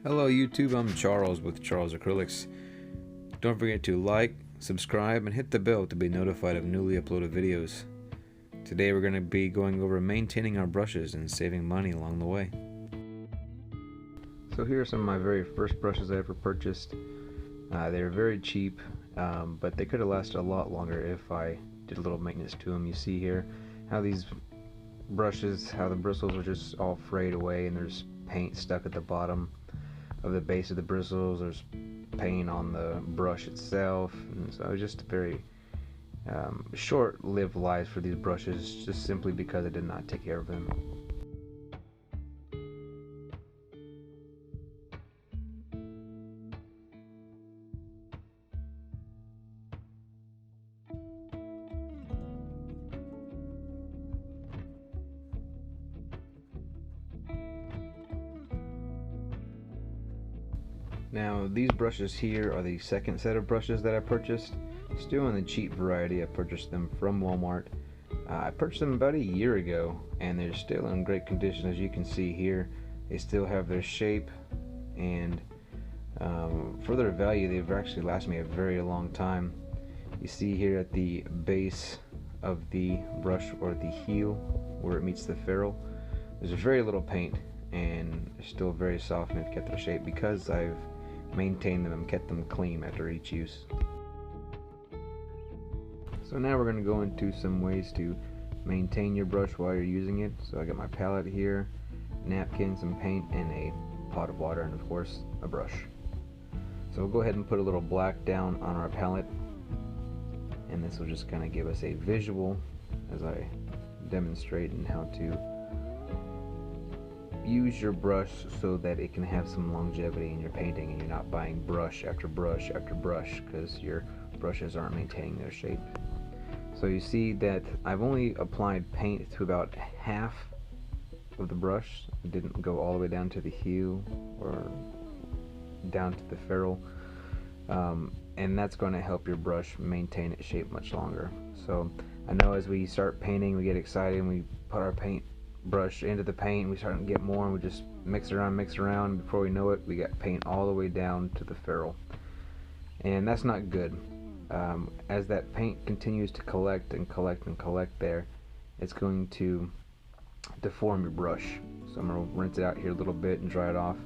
Hello YouTube, I'm Charles with Charles Acrylics. Don't forget to like, subscribe, and hit the bell to be notified of newly uploaded videos. Today we're going to be going over maintaining our brushes and saving money along the way. So here are some of my very first brushes I ever purchased. They're very cheap, but they could have lasted a lot longer if I did a little maintenance to them. You see here how these brushes, how the bristles are just all frayed away and there's paint stuck at the bottom of the base of the bristles. There's paint on the brush itself, and so just very short-lived lives for these brushes, just simply because I did not take care of them. Now these brushes here are the second set of brushes that I purchased, still in the cheap variety. I purchased them from Walmart. I purchased them about a year ago and they're still in great condition. As you can see here, they still have their shape, and for their value they've actually lasted me a very long time. You see here at the base of the brush, or the heel where it meets the ferrule, there's very little paint and they're still very soft and have kept their shape because I've maintained them and kept them clean after each use. So now we're going to go into some ways to maintain your brush while you're using it. So I got my palette here, napkin, some paint, and a pot of water, and of course a brush. So we'll go ahead and put a little black down on our palette, and this will just kind of give us a visual as I demonstrate in how to use your brush so that it can have some longevity in your painting and you're not buying brush after brush after brush because your brushes aren't maintaining their shape. So you see that I've only applied paint to about half of the brush. It didn't go all the way down to the heel or down to the ferrule, and that's going to help your brush maintain its shape much longer. So I know as we start painting we get excited and we put our paint brush into the paint and we start to get more, and we just mix around, and before we know it we got paint all the way down to the ferrule, and that's not good. As that paint continues to collect and collect and collect there, it's going to deform your brush. So I'm going to rinse it out here a little bit and dry it off,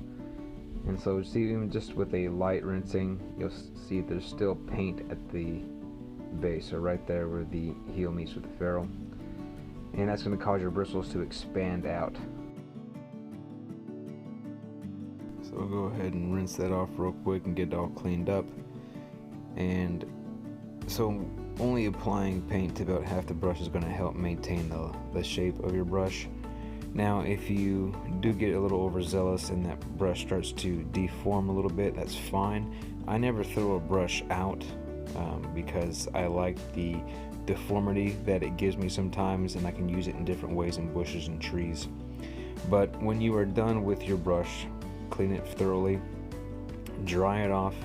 and so see, even just with a light rinsing you'll see there's still paint at the base, so right there where the heel meets with the ferrule, and that's going to cause your bristles to expand out. So we'll go ahead and rinse that off real quick and get it all cleaned up. And so only applying paint to about half the brush is going to help maintain the shape of your brush. Now if you do get a little overzealous and that brush starts to deform a little bit, that's fine. I never throw a brush out because I like the deformity that it gives me sometimes, and I can use it in different ways in bushes and trees. But when you are done with your brush, clean it thoroughly, dry it off,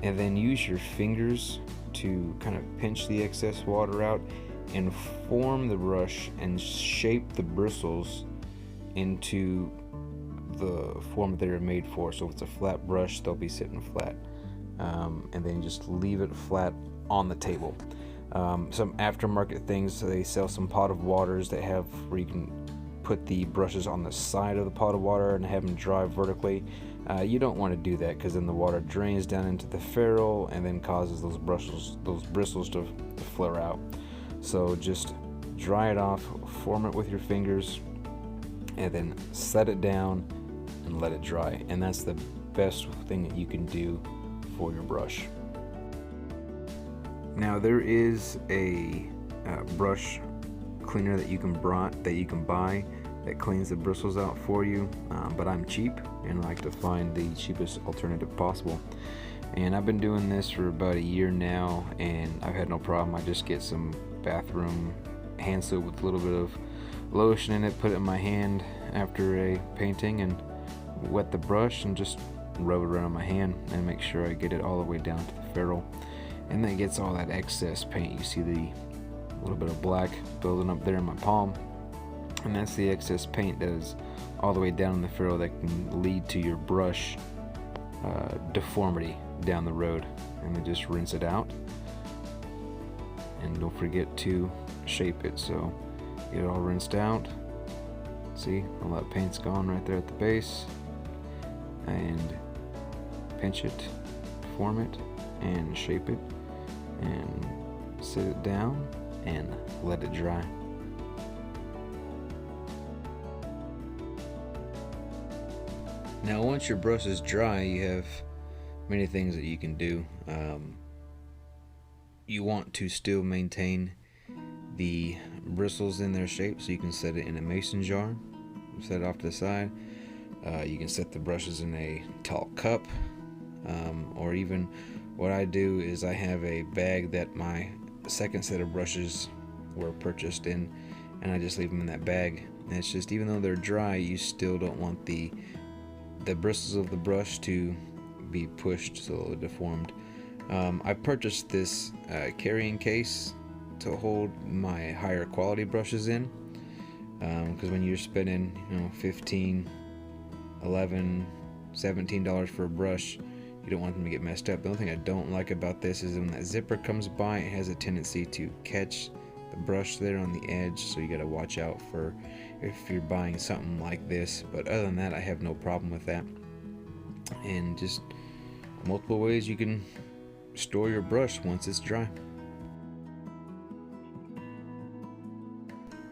and then use your fingers to kind of pinch the excess water out and form the brush and shape the bristles into the form that they're made for. So if it's a flat brush, they'll be sitting flat, and then just leave it flat on the table. Some aftermarket things, so they sell some pot of waters that have where you can put the brushes on the side of the pot of water and have them dry vertically. You don't want to do that because then the water drains down into the ferrule and then causes those bristles to flare out. So just dry it off, form it with your fingers, and then set it down and let it dry, and that's the best thing that you can do for your brush. Now there is a brush cleaner that you can buy that cleans the bristles out for you, but I'm cheap and I like to find the cheapest alternative possible. And I've been doing this for about a year now and I've had no problem. I just get some bathroom hand soap with a little bit of lotion in it, put it in my hand after a painting, and wet the brush and just rub it around my hand and make sure I get it all the way down to the ferrule. And that gets all that excess paint. You see the little bit of black building up there in my palm, and that's the excess paint that is all the way down in the ferrule that can lead to your brush deformity down the road, and then just rinse it out. And don't forget to shape it, so get it all rinsed out. See, all that paint's gone right there at the base. And pinch it, form it, and shape it, and sit it down and let it dry. Now once your brush is dry, you have many things that you can do. You want to still maintain the bristles in their shape, so you can set it in a mason jar, set it off to the side. You can set the brushes in a tall cup, or even what I do is I have a bag that my second set of brushes were purchased in, and I just leave them in that bag. And it's just, even though they're dry, you still don't want the bristles of the brush to be pushed so they're deformed. I purchased this carrying case to hold my higher quality brushes in, because when you're spending $15, $11, $17 for a brush, you don't want them to get messed up. The only thing I don't like about this is when that zipper comes by, it has a tendency to catch the brush there on the edge, so you got to watch out for if you're buying something like this. But other than that, I have no problem with that. And just multiple ways you can store your brush once it's dry.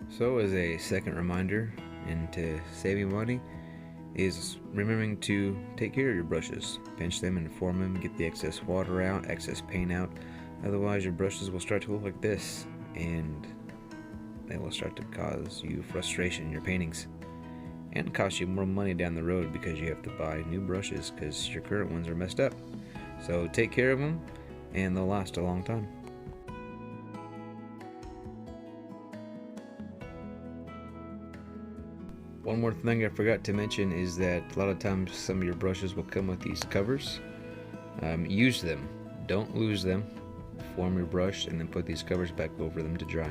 So as a second reminder, and to save you money, is remembering to take care of your brushes. Pinch them and form them, get the excess water out, excess paint out. Otherwise your brushes will start to look like this, and they will start to cause you frustration in your paintings, and cost you more money down the road because you have to buy new brushes because your current ones are messed up. So take care of them, and they'll last a long time. One more thing I forgot to mention is that a lot of times some of your brushes will come with these covers. Use them, don't lose them. Form your brush and then put these covers back over them to dry.